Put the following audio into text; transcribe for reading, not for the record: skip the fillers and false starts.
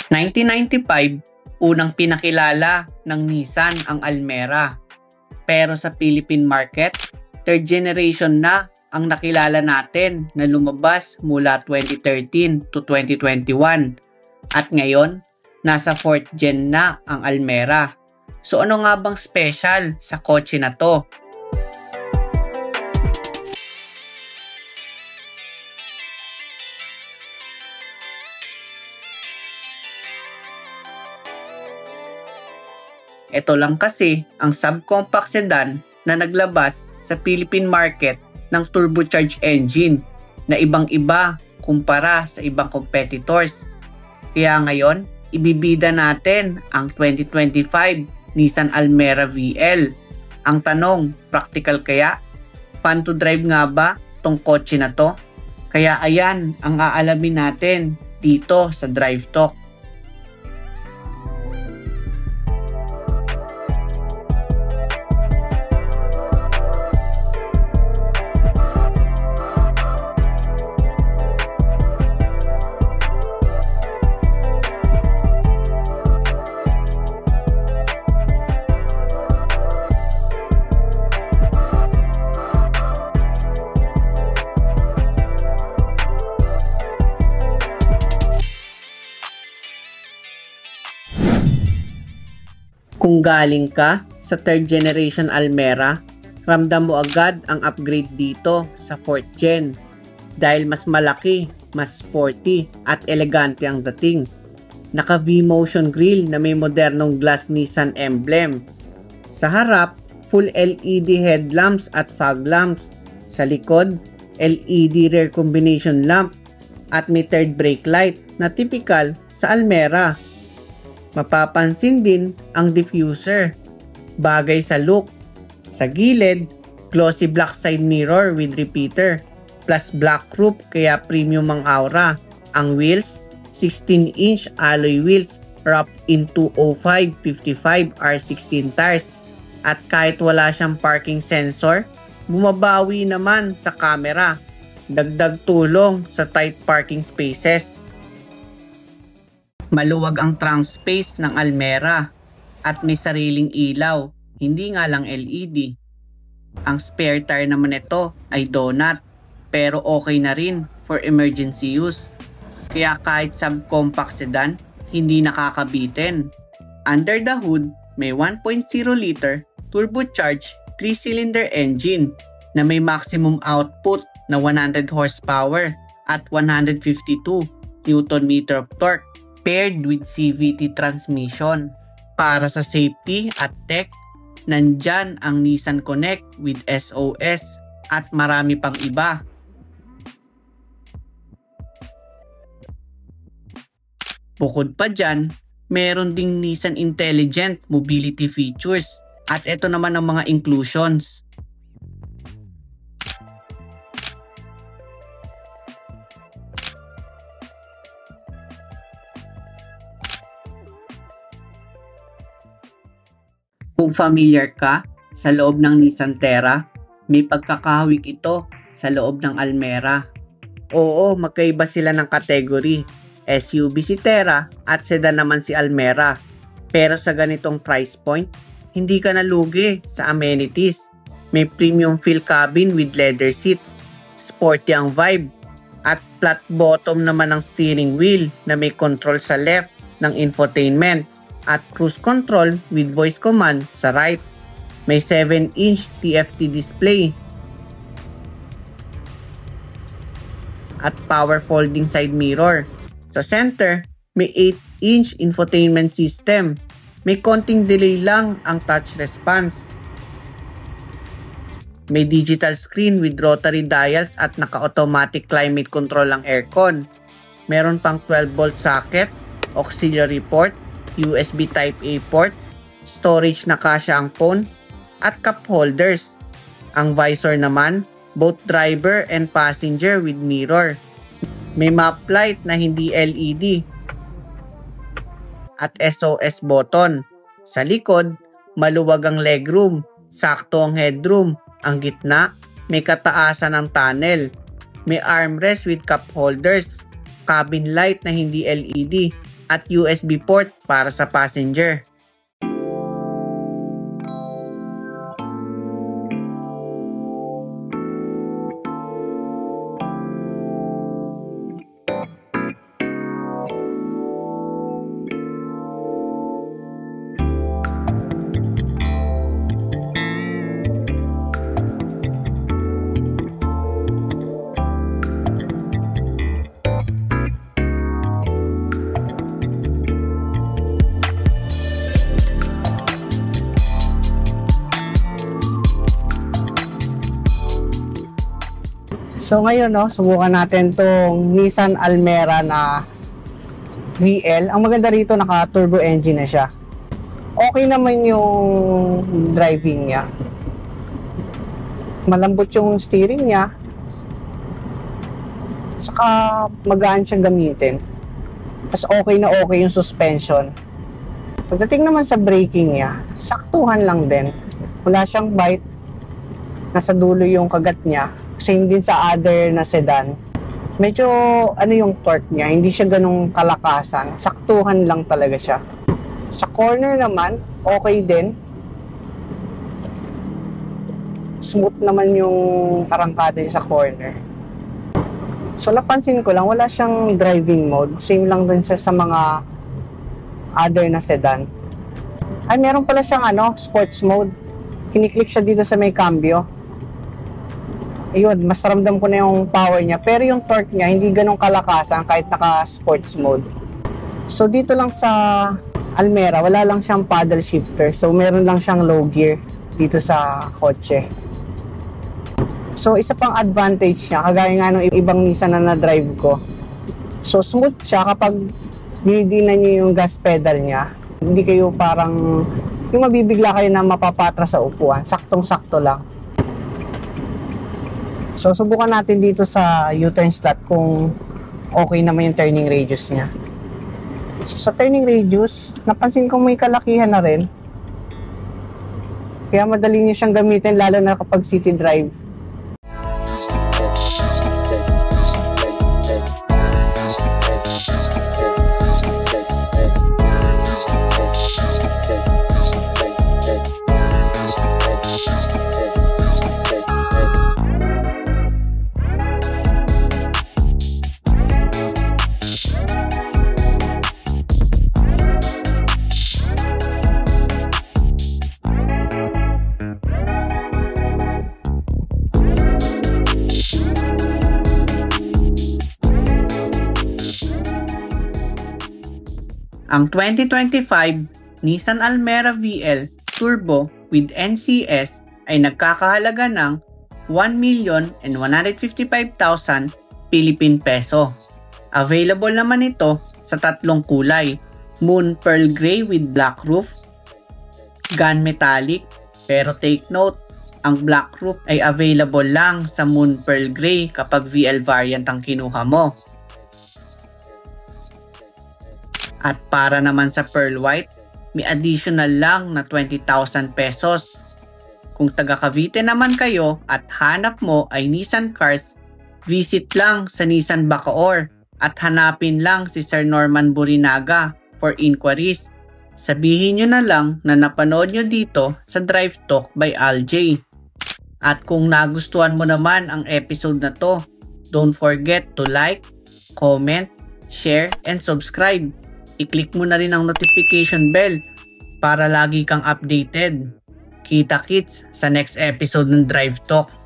1995, unang pinakilala ng Nissan ang Almera. Pero sa Philippine market, third generation na ang nakilala natin na lumabas mula 2013 to 2021. At ngayon, nasa 4th gen na ang Almera. So ano nga bang special sa kotse na to? Ito lang kasi ang subcompact sedan na naglabas sa Philippine market ng turbocharged engine na ibang-iba kumpara sa ibang competitors. Kaya ngayon, ibibida natin ang 2025 Nissan Almera VL. Ang tanong, practical kaya? Fun to drive nga ba tong kotse na to? Kaya ayan ang aalamin natin dito sa Drive Talk. Kung galing ka sa 3rd generation Almera, ramdam mo agad ang upgrade dito sa 4th gen dahil mas malaki, mas sporty at elegante ang dating. Naka V-motion grille na may modernong glass Nissan emblem. Sa harap, full LED headlamps at fog lamps. Sa likod, LED rear combination lamp at may third brake light na typical sa Almera. Mapapansin din ang diffuser, bagay sa look. Sa gilid, glossy black side mirror with repeater, plus black roof kaya premium ang aura. Ang wheels, 16-inch alloy wheels wrapped in 205/55 R16 tires. At kahit wala siyang parking sensor, bumabawi naman sa camera. Dagdag tulong sa tight parking spaces. Maluwag ang trunk space ng Almera at may sariling ilaw, hindi nga lang LED. Ang spare tire naman ito ay donut pero okay na rin for emergency use. Kaya kahit subcompact sedan, hindi nakakabitin. Under the hood, may 1.0 liter turbocharged 3-cylinder engine na may maximum output na 100 horsepower at 152 Nm of torque. Paired with CVT transmission. Para sa safety at tech, nandyan ang Nissan Connect with SOS at marami pang iba. Bukod pa dyan, meron ding Nissan Intelligent Mobility features at ito naman ang mga inclusions. Kung familiar ka sa loob ng Nissan Terra, may pagkakahawig ito sa loob ng Almera. Oo, magkaiba sila ng kategory. SUV si Terra at sedan naman si Almera. Pero sa ganitong price point, hindi ka nalugi sa amenities. May premium feel cabin with leather seats, sporty ang vibe, at flat bottom naman ang steering wheel na may control sa left ng infotainment at cruise control with voice command sa right. May 7-inch TFT display at power folding side mirror. Sa center, may 8-inch infotainment system. May konting delay lang ang touch response. May digital screen with rotary dials at naka-automatic climate control ang aircon. Meron pang 12-volt socket, auxiliary port, USB Type-A port, storage na kasya ang phone, at cup holders. Ang visor naman, both driver and passenger with mirror. May map light na hindi LED at SOS button. Sa likod, maluwag ang legroom, sakto ang headroom. Ang gitna, may kataasan ng tunnel. May armrest with cup holders, cabin light na hindi LED, at USB port para sa passenger. So ngayon, subukan natin tong Nissan Almera na VL. Ang maganda rito, naka-turbo engine na siya. Okay naman yung driving niya. Malambot yung steering niya. Saka magaan siyang gamitin. Tapos okay na okay yung suspension. Pagdating naman sa braking niya, saktuhan lang din. Wala siyang bite. Nasa dulo yung kagat niya. Same din sa other na sedan. Medyo yung torque niya, hindi siya ganung kalakasan. Saktuhan lang talaga siya. Sa corner naman, okay din. Smooth naman yung arangkada niya sa corner. So napansin ko lang, wala siyang driving mode. Same lang din siya sa mga other na sedan. Ay, meron pala siyang sports mode. Kiniklik siya dito sa may cambio. Ayun, mas ramdam ko na yung power niya. Pero yung torque niya, hindi ganun kalakasan kahit naka-sports mode. So, dito lang sa Almera, wala lang siyang paddle shifter. So, meron lang siyang low gear dito sa kotse. So, isa pang advantage niya, kagaya nga ng ibang Nissan na na-drive ko. So, smooth siya kapag dinidinan niyo yung gas pedal niya. Hindi kayo parang, yung mabibigla kayo na mapapatra sa upuan. Saktong-sakto lang. So, subukan natin dito sa U-turn slot kung okay naman yung turning radius niya. So, sa turning radius, napansin ko may kalakihan na rin. Kaya madali niya siyang gamitin lalo na kapag city drive. Ang 2025 Nissan Almera VL Turbo with NCS ay nagkakahalaga ng 1,155,000 Philippine peso. Available naman ito sa tatlong kulay, Moon Pearl Gray with black roof, Gun Metallic, pero take note, ang black roof ay available lang sa Moon Pearl Gray kapag VL variant ang kinuha mo. At para naman sa Pearl White, may additional lang na 20,000 pesos. Kung taga Cavite naman kayo at hanap mo ay Nissan Cars, visit lang sa Nissan Bacoor at hanapin lang si Sir Norman Burinaga for inquiries. Sabihin nyo na lang na napanood nyo dito sa Drive Talk by Aljay. At kung nagustuhan mo naman ang episode na to, don't forget to like, comment, share, and subscribe. I-click mo na rin ang notification bell para lagi kang updated. Kita-kits sa next episode ng Drive Talk.